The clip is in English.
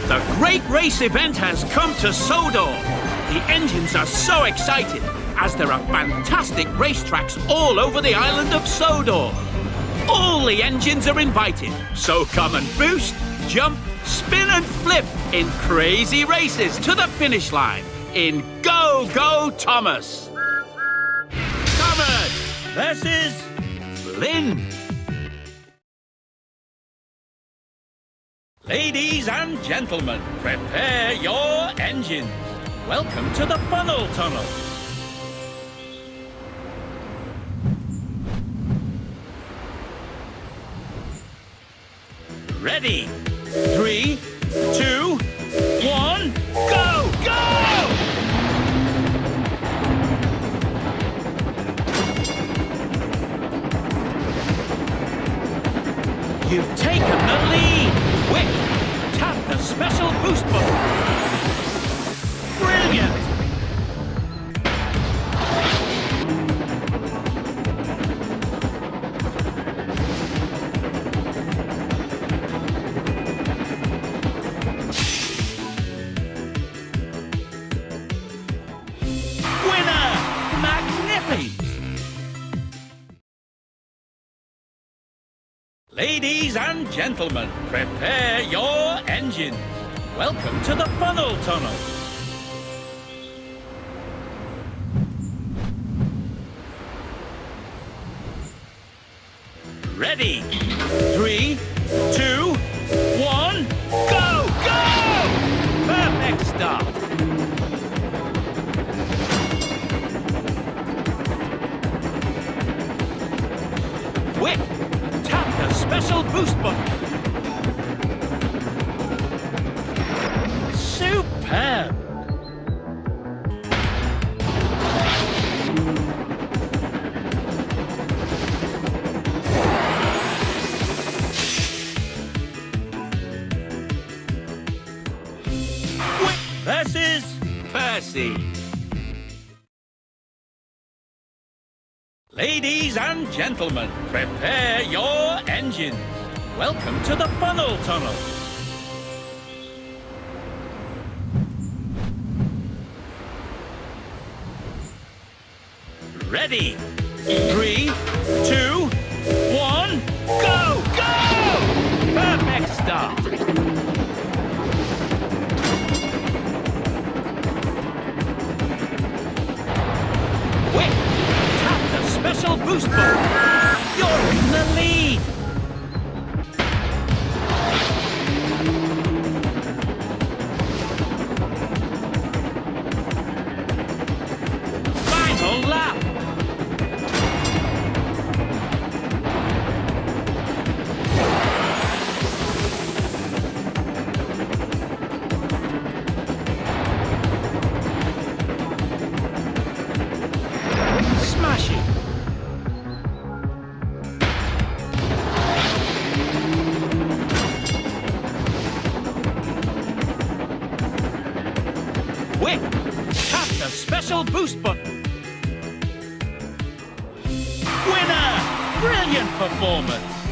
The great race event has come to Sodor. The engines are so excited as there are fantastic racetracks all over the island of Sodor. All the engines are invited, so come and boost, jump, spin and flip in crazy races to the finish line in Go, Go, Thomas! Thomas versus Flynn. Ladies and gentlemen, prepare your engines. Welcome to the funnel tunnel. Ready? 3, 2, 1, go! Go! You've taken the lead. Quick, tap the special boost button. Brilliant! Winner! Magnificent! Ladies and gentlemen, prepare your engines. Welcome to the funnel tunnel. Ready? 3, 2, 1, go! Go! Perfect start. Quick! Tap the special boost button. Superb! Quick versus Percy. Ladies and gentlemen, prepare your engines. Welcome to the funnel tunnel. Ready? 3, 2, 1, go! Go! Perfect start. Quick! Tap the special boost button. You're in the lead. Final lap. Smashing. Quick! Tap the special boost button. Winner! Brilliant performance!